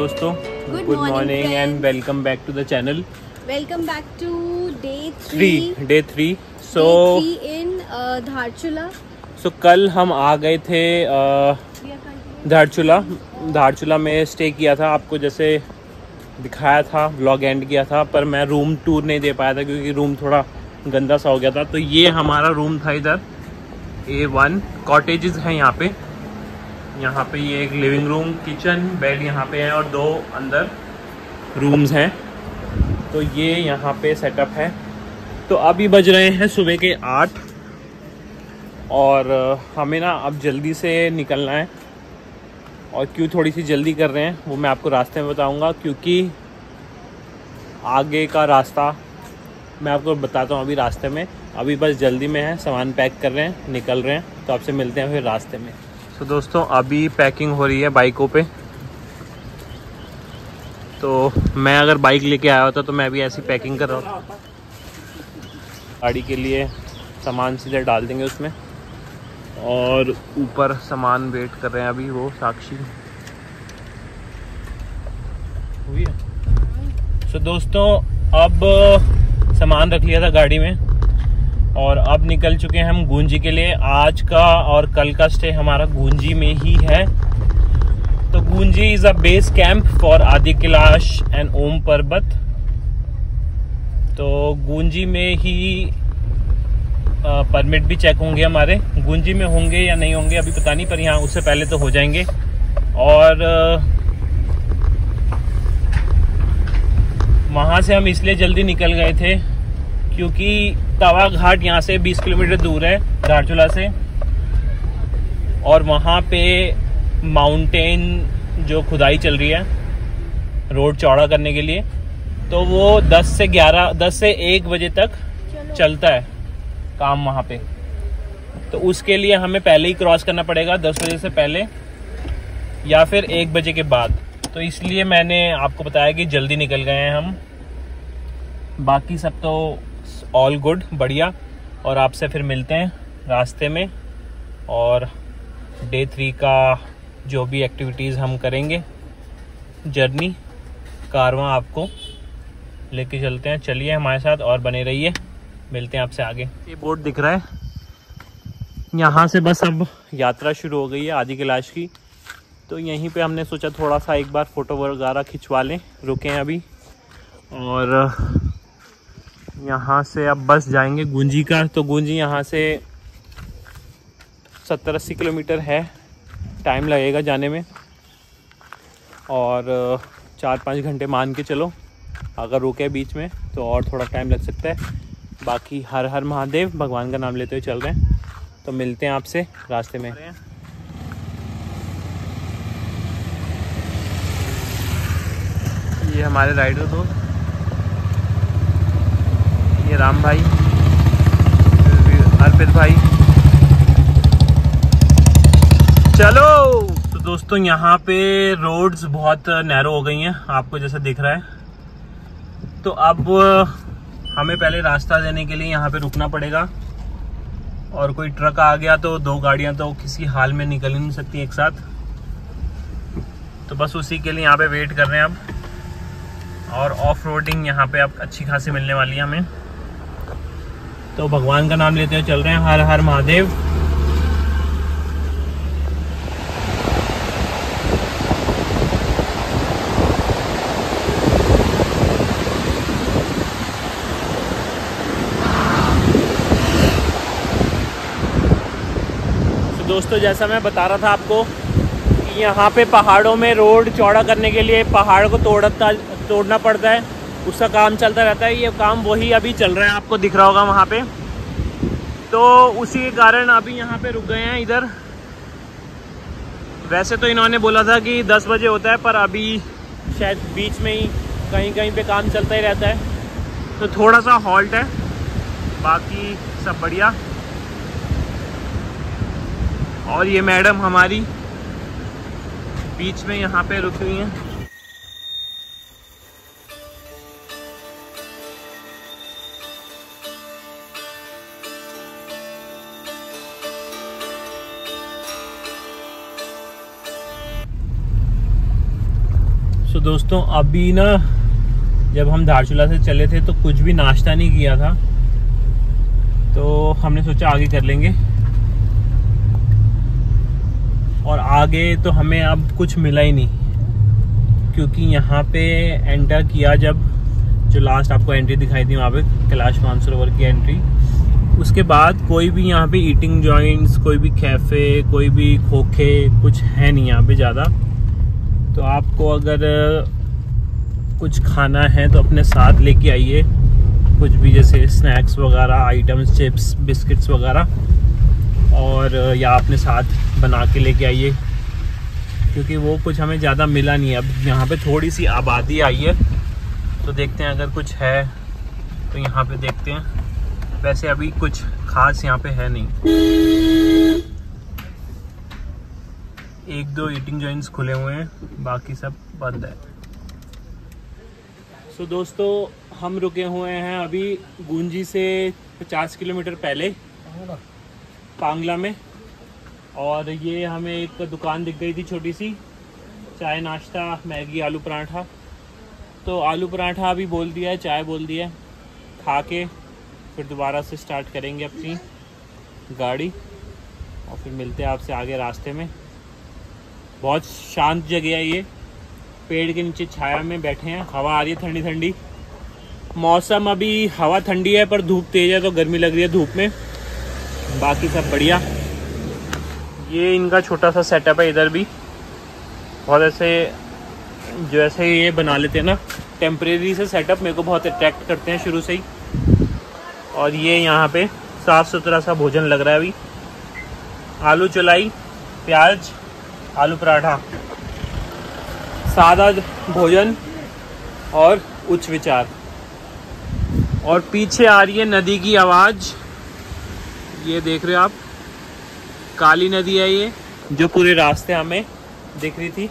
दोस्तों, good morning and welcome back to the channel. Welcome back to day 3 so in Dharchula. So कल हम आ गए थे धारचूला में स्टे किया था, आपको जैसे दिखाया था, व्लॉग एंड किया था, पर मैं रूम टूर नहीं दे पाया था क्योंकि रूम थोड़ा गंदा सा हो गया था। तो ये हमारा रूम था, इधर A1 कॉटेजेस हैं यहाँ पे ये एक लिविंग रूम, किचन, बेड यहाँ पे है और 2 अंदर रूम्स हैं। तो ये यहाँ पे सेटअप है। तो अभी बज रहे हैं सुबह के 8 और हमें ना अब जल्दी से निकलना है। और क्यों थोड़ी सी जल्दी कर रहे हैं वो मैं आपको रास्ते में बताऊंगा, क्योंकि आगे का रास्ता मैं आपको बताता हूँ अभी रास्ते में। अभी बस जल्दी में है, सामान पैक कर रहे हैं, निकल रहे हैं, तो आपसे मिलते हैं फिर रास्ते में। तो दोस्तों अभी पैकिंग हो रही है बाइकों पे। तो मैं अगर बाइक लेके आया होता तो मैं भी ऐसी पैकिंग कर रहा हूँ। गाड़ी के लिए सामान सीधे डाल देंगे उसमें और ऊपर सामान वेट कर रहे हैं अभी वो साक्षी हुई है। सो दोस्तों अब सामान रख लिया था गाड़ी में और अब निकल चुके हैं हम गूंजी के लिए। आज का और कल का स्टे हमारा गूंजी में ही है। तो Gunji is a base camp for Adi Kailash and ओम पर्वत। तो गूंजी में ही परमिट भी चेक होंगे हमारे, गूंजी में होंगे या नहीं होंगे अभी पता नहीं, पर यहाँ उससे पहले तो हो जाएंगे। और वहाँ से हम इसलिए जल्दी निकल गए थे क्योंकि तवा घाट यहाँ से 20 किलोमीटर दूर है धारचूला से, और वहाँ पे माउंटेन जो खुदाई चल रही है रोड चौड़ा करने के लिए, तो वो 10 से 1 बजे तक चलता है काम वहाँ पे। तो उसके लिए हमें पहले ही क्रॉस करना पड़ेगा, 10 बजे से पहले या फिर 1 बजे के बाद। तो इसलिए मैंने आपको बताया कि जल्दी निकल गए हैं हम। बाकी सब तो ऑल गुड, बढ़िया। और आपसे फिर मिलते हैं रास्ते में और डे 3 का जो भी एक्टिविटीज़ हम करेंगे, जर्नी कारवां आपको लेके चलते हैं। चलिए हमारे साथ और बने रहिए, मिलते हैं आपसे आगे। ये बोर्ड दिख रहा है, यहाँ से बस अब यात्रा शुरू हो गई है आदि कैलाश की। तो यहीं पे हमने सोचा थोड़ा सा एक बार फ़ोटो वगैरह खिंचवा लें, रुके हैं अभी। और यहाँ से अब बस जाएंगे गूंजी का। तो गूंजी यहाँ से 70-80 किलोमीटर है, टाइम लगेगा जाने में और 4-5 घंटे मान के चलो। अगर रुके बीच में तो और थोड़ा टाइम लग सकता है। बाकी हर हर महादेव, भगवान का नाम लेते हुए चल रहे हैं। तो मिलते हैं आपसे रास्ते में। ये हमारे राइडर दोस्त, ये राम भाई, अर्पित भाई, चलो। तो दोस्तों यहाँ पे रोड्स बहुत नैरो हो गई हैं, आपको जैसा दिख रहा है। तो अब हमें पहले रास्ता देने के लिए यहाँ पे रुकना पड़ेगा, और कोई ट्रक आ गया तो 2 गाड़ियाँ तो किसी हाल में निकल ही नहीं सकती एक साथ। तो बस उसी के लिए यहाँ पे वेट कर रहे हैं अब। और ऑफ रोडिंग यहाँ पे अब अच्छी खासी मिलने वाली है हमें। तो भगवान का नाम लेते हुए चल रहे हैं, हर हर महादेव। तो दोस्तों जैसा मैं बता रहा था आपको कि यहाँ पे पहाड़ों में रोड चौड़ा करने के लिए पहाड़ को तोड़ना पड़ता है, उसका काम चलता रहता है। ये काम वही अभी चल रहा है, आपको दिख रहा होगा वहाँ पे। तो उसी के कारण अभी यहाँ पे रुक गए हैं इधर। वैसे तो इन्होंने बोला था कि 10 बजे होता है, पर अभी शायद बीच में ही कहीं कहीं पे काम चलता ही रहता है, तो थोड़ा सा हॉल्ट है। बाकी सब बढ़िया। और ये मैडम हमारी बीच में यहाँ पे रुकी हुई हैं। तो दोस्तों अभी ना जब हम धारचूला से चले थे तो कुछ भी नाश्ता नहीं किया था, तो हमने सोचा आगे कर लेंगे। और आगे तो हमें अब कुछ मिला ही नहीं, क्योंकि यहाँ पे एंटर किया जब, जो लास्ट आपको एंट्री दिखाई थी वहाँ पे कैलाश मानसरोवर की एंट्री, उसके बाद कोई भी यहाँ पे ईटिंग जॉइंट्स, कोई भी कैफ़े, कोई भी खोखे कुछ है नहीं यहाँ पे ज़्यादा। तो आपको अगर कुछ खाना है तो अपने साथ लेके आइए, कुछ भी जैसे स्नैक्स वगैरह आइटम्स, चिप्स, बिस्किट्स वगैरह, और या अपने साथ बना के लेके आइए, क्योंकि वो कुछ हमें ज़्यादा मिला नहीं है। अब यहाँ पे थोड़ी सी आबादी आई है, तो देखते हैं अगर कुछ है तो यहाँ पे देखते हैं। वैसे अभी कुछ खास यहाँ पे है नहीं, एक दो ईटिंग जॉइंट्स खुले हुए हैं, बाकी सब बंद है। सो दोस्तों हम रुके हुए हैं अभी गुंजी से 50 किलोमीटर पहले पांगला में, और ये हमें एक दुकान दिख गई थी छोटी सी, चाय नाश्ता मैगी आलू पराठा। तो आलू पराठा अभी बोल दिया है, चाय बोल दिया है, खा के फिर दोबारा से स्टार्ट करेंगे अपनी गाड़ी, और फिर मिलते हैं आपसे आगे रास्ते में। बहुत शांत जगह है ये, पेड़ के नीचे छाया में बैठे हैं, हवा आ रही है ठंडी ठंडी। मौसम अभी हवा ठंडी है पर धूप तेज़ है तो गर्मी लग रही है धूप में, बाकी सब बढ़िया। ये इनका छोटा सा सेटअप है, इधर भी बहुत ऐसे जो ऐसे ये बना लेते हैं ना टेम्परेरी से सेटअप, मेरे को बहुत अट्रैक्ट करते हैं शुरू से ही। और ये यहाँ पे साफ़ सुथरा सा भोजन लग रहा है अभी, आलू चलाई, प्याज, आलू पराठा, सादा भोजन और उच्च विचार। और पीछे आ रही है नदी की आवाज़, ये देख रहे हो आप, काली नदी है ये, जो पूरे रास्ते हमें दिख रही थी।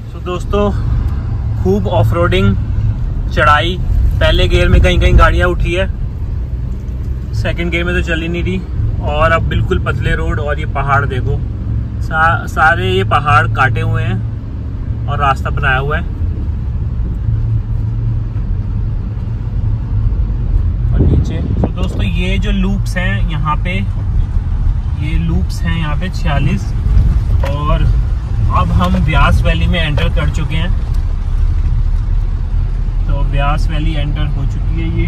तो दोस्तों खूब ऑफ रोडिंग चढ़ाई, पहले गियर में कहीं कहीं गाड़ियाँ उठी है, सेकंड गियर में तो चल ही नहीं रही, और अब बिल्कुल पतले रोड। और ये पहाड़ देखो, सारे ये पहाड़ काटे हुए हैं और रास्ता बनाया हुआ है। और नीचे तो दोस्तों ये जो लूप्स हैं यहाँ पे, ये लूप्स हैं यहाँ पे 46, और अब हम व्यास वैली में एंटर कर चुके हैं। तो व्यास वैली एंटर हो चुकी है ये,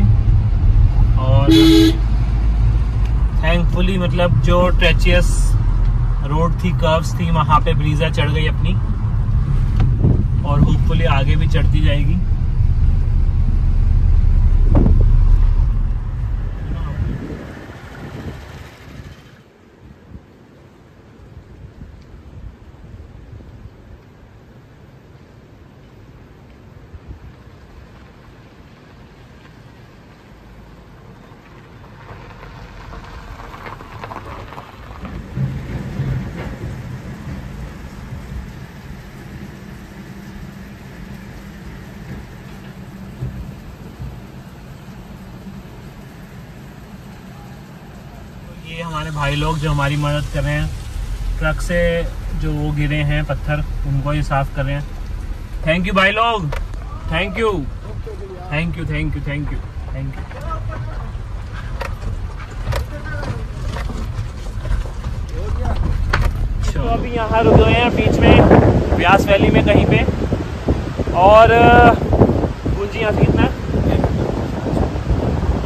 और थैंकफुली मतलब जो ट्रेचियस रोड थी, कर्व्स थी, वहाँ पे ब्रीजा चढ़ गई अपनी, और होपफुली आगे भी चढ़ती जाएगी। ये हमारे भाई लोग जो हमारी मदद कर रहे हैं, ट्रक से जो वो गिरे हैं पत्थर, उनको ये साफ कर रहे हैं। थैंक यू भाई लोग, thank you thank you thank you thank you thank you. तो अभी यहाँ रुके हुए हैं बीच में व्यास वैली में कहीं पे, और गुंजी यहाँ से कितना है,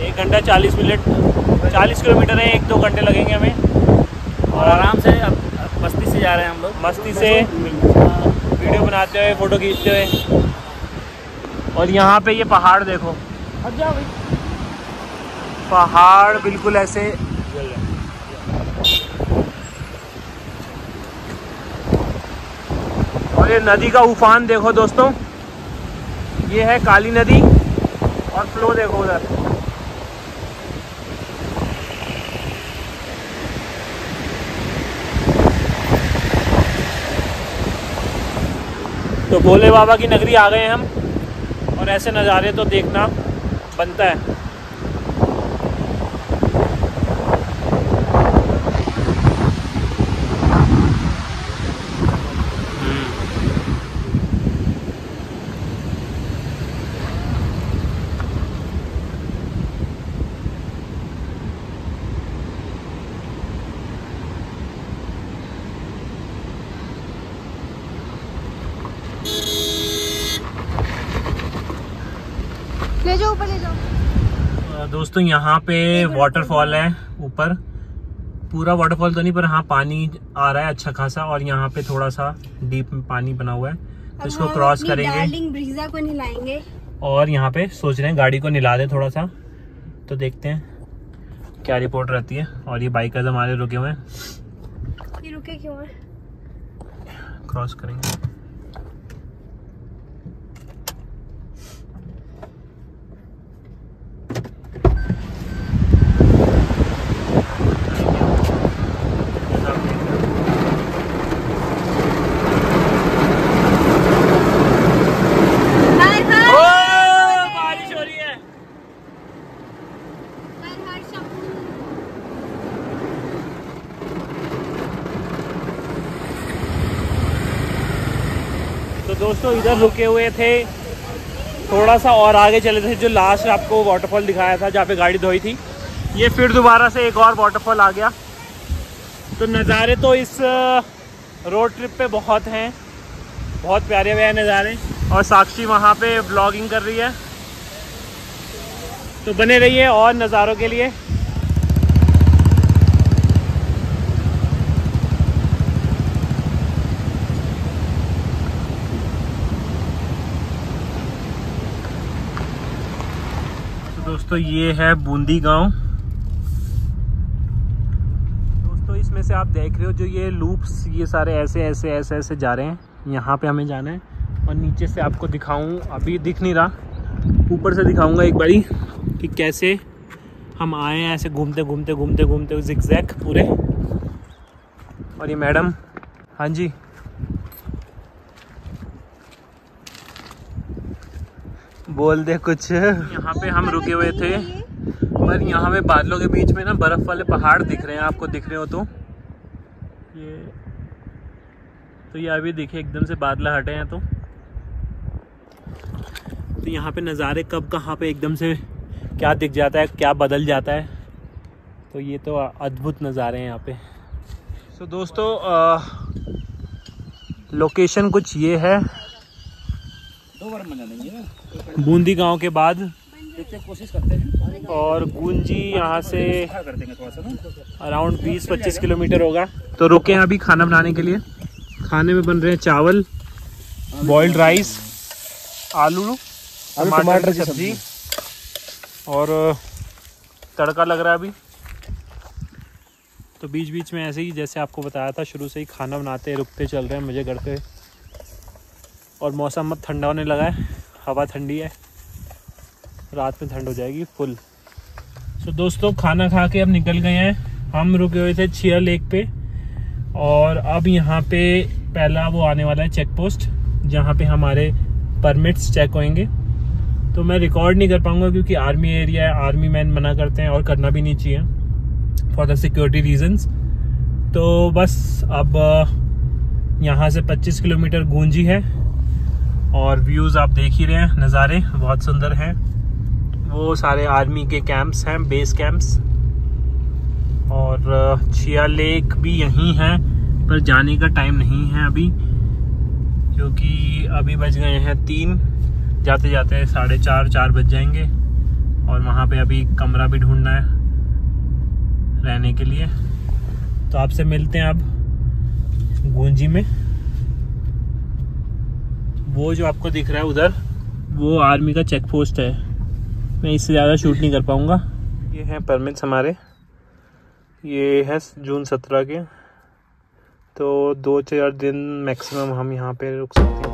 1 घंटा 40 मिनट, 40 किलोमीटर है, 1-2 घंटे लगेंगे हमें। और आराम से अब मस्ती से जा रहे हैं हम लोग, मस्ती से वीडियो बनाते हुए, फ़ोटो खींचते हुए। और यहाँ पे ये पहाड़ देखो, पहाड़ बिल्कुल ऐसे और ये नदी का उफान देखो दोस्तों, ये है काली नदी और फ्लो देखो उधर। तो भोले बाबा की नगरी आ गए हम, और ऐसे नज़ारे तो देखना बनता है। ले जाओ ऊपर, ले जाओ। दोस्तों यहाँ पे वाटरफॉल है ऊपर, पूरा वाटरफॉल तो नहीं पर हाँ पानी आ रहा है अच्छा खासा, और यहाँ पे थोड़ा सा डीप में पानी बना हुआ है, तो इसको क्रॉस करेंगे। डार्लिंग ब्रीजा को नहलाएंगे और यहाँ पे सोच रहे हैं गाड़ी को नहला दे थोड़ा सा, तो देखते हैं क्या रिपोर्ट रहती है। और ये बाइकर्स हमारे रुके हुए हैं। ये रुके क्यों है? क्रॉस करेंगे। तो दोस्तों इधर रुके हुए थे, थोड़ा सा और आगे चले थे, जो लास्ट आपको वाटरफॉल दिखाया था जहाँ पे गाड़ी धोई थी, ये फिर दोबारा से एक और वाटरफॉल आ गया। तो नज़ारे तो इस रोड ट्रिप पे बहुत हैं, बहुत प्यारे प्यारे नज़ारे। और साक्षी वहाँ पे व्लॉगिंग कर रही है, तो बने रहिए और नज़ारों के लिए। दोस्तों ये है बूंदी गांव। दोस्तों इसमें से आप देख रहे हो जो ये लूप्स, ये सारे ऐसे ऐसे ऐसे ऐसे जा रहे हैं, यहाँ पे हमें जाना है। और नीचे से आपको दिखाऊं, अभी दिख नहीं रहा, ऊपर से दिखाऊंगा एक बारी कि कैसे हम आए हैं, ऐसे घूमते घूमते घूमते घूमते जिगजैग पूरे। और ये मैडम, हाँ जी बोल दे कुछ। यहाँ पे हम रुके हुए थे, पर यहाँ पे बादलों के बीच में ना बर्फ वाले पहाड़ दिख रहे हैं, आपको दिख रहे हो तो ये अभी देखिए एकदम से बादल हटे हैं। तो यहाँ पे नज़ारे कब कहाँ पे एकदम से क्या दिख जाता है, क्या बदल जाता है, तो ये तो अद्भुत नज़ारे हैं यहाँ पे। तो दोस्तों लोकेशन कुछ ये है, बूंदी गांव के बाद, कोशिश करते हैं। और गूंजी यहाँ से अराउंड 20-25 किलोमीटर होगा। तो रुके हैं अभी खाना बनाने के लिए। खाने में बन रहे हैं चावल, बॉइल्ड राइस, आलू टमाटर की सब्जी, और तड़का लग रहा है अभी। तो बीच बीच में ऐसे ही जैसे आपको बताया था, शुरू से ही खाना बनाते रुकते चल रहे हैं, मज़े करते। और मौसम अब ठंडा होने लगा है, हवा ठंडी है, रात में ठंड हो जाएगी फुल। तो दोस्तों खाना खा के अब निकल गए हैं। हम रुके हुए थे छिया लेक पे, और अब यहाँ पे पहला वो आने वाला है चेक पोस्ट, जहाँ पे हमारे परमिट्स चेक होंगे। तो मैं रिकॉर्ड नहीं कर पाऊँगा क्योंकि आर्मी एरिया है, आर्मी मैन मना करते हैं और करना भी नहीं चाहिए फॉर द सिक्योरिटी रीजंस। तो बस अब यहाँ से 25 किलोमीटर गूंजी है, और व्यूज़ आप देख ही रहे हैं, नज़ारे बहुत सुंदर हैं। वो सारे आर्मी के कैंप्स हैं, बेस कैंप्स। और छिया लेक भी यहीं है, पर जाने का टाइम नहीं है अभी, क्योंकि अभी बज गए हैं 3, जाते जाते 4:30-4 बज जाएंगे। और वहाँ पे अभी कमरा भी ढूंढना है रहने के लिए। तो आपसे मिलते हैं अब गूंजी में। वो जो आपको दिख रहा है उधर, वो आर्मी का चेक पोस्ट है। मैं इससे ज़्यादा शूट नहीं कर पाऊँगा। ये हैं परमिट्स हमारे, ये है जून 17 के, तो 2-4 दिन मैक्सिमम हम यहाँ पे रुक सकते हैं।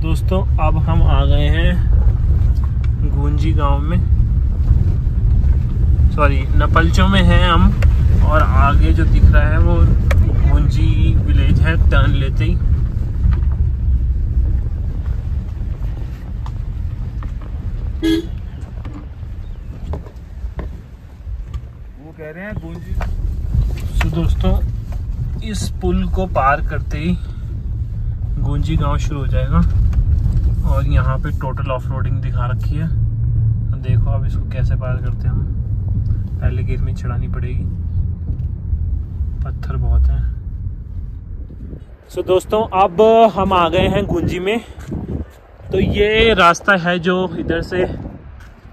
दोस्तों अब हम आ गए हैं गुंजी गांव में, सॉरी नपलचो में हैं हम, और आगे जो दिख रहा है वो गुंजी विलेज है टर्न लेते ही। वो कह रहे हैं गुंजी। तो दोस्तों इस पुल को पार करते ही गुंजी गांव शुरू हो जाएगा, और यहाँ पे टोटल ऑफ रोडिंग दिखा रखी है। देखो अब इसको कैसे पार करते हैं हम। पहले गेट में चढ़ानी पड़ेगी, पत्थर बहुत हैं। सो दोस्तों अब हम आ गए हैं गुंजी में। तो ये रास्ता है जो इधर से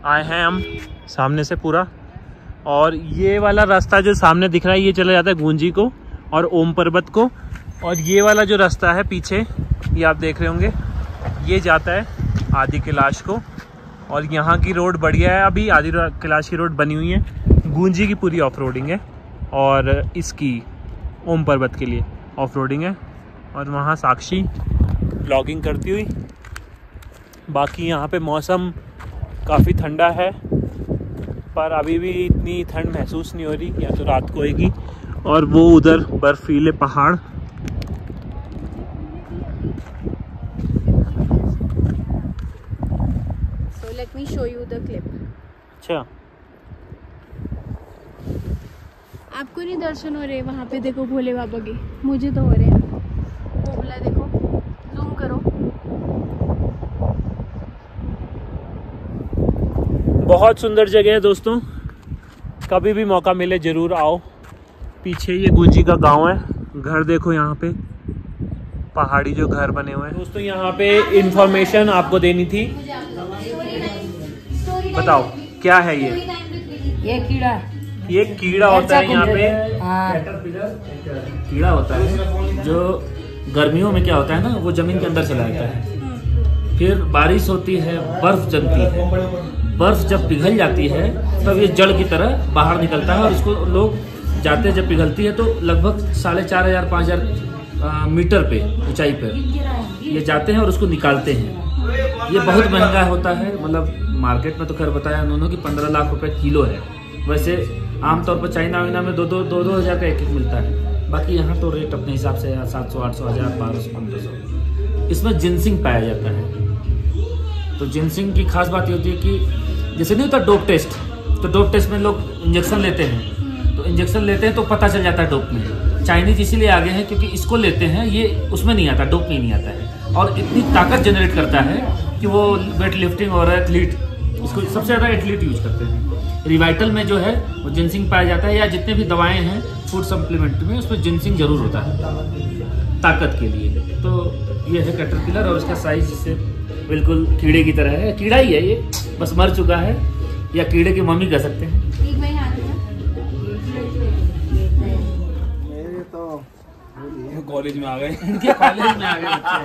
आए हैं हम, सामने से पूरा, और ये वाला रास्ता जो सामने दिख रहा है ये चला जाता है गुंजी को और ओम पर्वत को, और ये वाला जो रास्ता है पीछे ये आप देख रहे होंगे ये जाता है आदि कैलाश को। और यहाँ की रोड बढ़िया है, अभी आदि कैलाश की रोड बनी हुई है, गुंजी की पूरी ऑफ रोडिंग है, और इसकी ओम पर्वत के लिए ऑफ रोडिंग है। और वहाँ साक्षी ब्लॉगिंग करती हुई। बाकी यहाँ पे मौसम काफ़ी ठंडा है, पर अभी भी इतनी ठंड महसूस नहीं हो रही, या तो रात को होगी। और वो उधर बर्फीले पहाड़, let me show you the clip. अच्छा आपको नहीं दर्शन हो रहे वहाँ पे? देखो भोले बाबा के, मुझे तो हो रहे हैं। वो बोला देखो, जूम करो। बहुत सुंदर जगह है दोस्तों, कभी भी मौका मिले जरूर आओ। पीछे ये गुंजी का गांव है, घर देखो यहाँ पे पहाड़ी जो घर बने हुए हैं। दोस्तों यहाँ पे इंफॉर्मेशन आपको देनी थी, बताओ क्या है ये कीड़ा, ये कीड़ा होता है यहाँ पे, कीड़ा होता है जो गर्मियों में क्या होता है ना, वो जमीन के अंदर चला जाता है। फिर बारिश होती है, बर्फ जमती है, बर्फ जब पिघल जाती है तब ये जड़ की तरह बाहर निकलता है। और इसको लोग जाते जब पिघलती है तो लगभग 4,500-5,000 मीटर पे ऊंचाई पर ये जाते हैं और उसको निकालते हैं। ये बहुत महंगा होता है, मतलब मार्केट में तो खैर बताया उन्होंने कि 15 लाख रुपए किलो है। वैसे आमतौर पर चाइना वाइना में 2-2 हज़ार का एक मिलता है। बाकी यहाँ तो रेट अपने हिसाब से 700-800, 1000, 1200, 1500। इसमें जिनसिंग पाया जाता है। तो जिनसिंग की खास बात ये होती है कि जैसे नहीं होता डोप टेस्ट, तो डोप टेस्ट में लोग इंजेक्शन लेते हैं, तो इंजेक्शन लेते हैं तो पता चल जाता है डोप में। चाइनीज इसीलिए आगे हैं क्योंकि इसको लेते हैं, ये उसमें नहीं आता, डोप में नहीं आता है, और इतनी ताकत जनरेट करता है कि वो वेट लिफ्टिंग और एथलीट, इसको सबसे ज़्यादा एथलीट यूज करते हैं। रिवाइटल में जो है वो जिनसिंग पाया जाता है, या जितने भी दवाएं हैं फूड सप्लीमेंट में उसमें जिनसिंग जरूर होता है ताकत के लिए। तो ये है कैटरपिलर, और उसका साइज इससे बिल्कुल कीड़े की तरह है। कीड़ा ही है ये, बस मर चुका है, या कीड़े की मम्मी कह सकते हैं। कॉलेज में आ गए, इनके कॉलेज में आ गए बच्चे।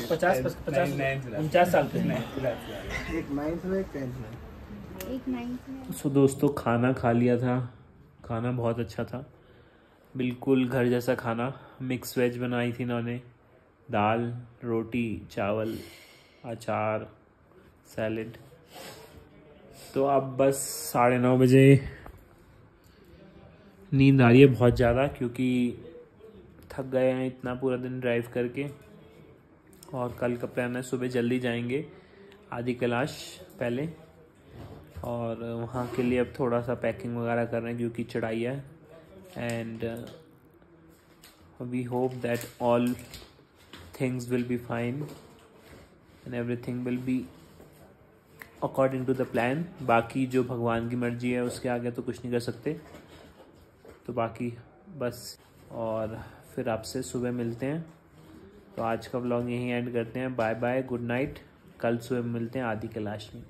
50-49 साल के हैं। एक 9th में, एक 10th में। सो दोस्तों खाना खा लिया था, खाना बहुत अच्छा था, बिल्कुल घर जैसा खाना। मिक्स वेज बनाई थी इन्होंने, दाल, रोटी, चावल, अचार, सैलेड। तो अब बस 9:30 बजे नींद आ रही है बहुत ज़्यादा, क्योंकि थक गए हैं इतना पूरा दिन ड्राइव करके। और कल का प्लान है सुबह जल्दी जाएंगे आदि कैलाश पहले, और वहाँ के लिए अब थोड़ा सा पैकिंग वगैरह कर रहे हैं क्योंकि चढ़ाई है। and we hope that all things will be fine and everything will be according to the plan. बाकी जो भगवान की मर्जी है उसके आगे तो कुछ नहीं कर सकते, तो बाकी बस। और फिर आपसे सुबह मिलते हैं। तो आज का व्लॉग यहीं एंड करते हैं। Bye bye, good night. कल सुबह मिलते हैं आदि कैलाश में।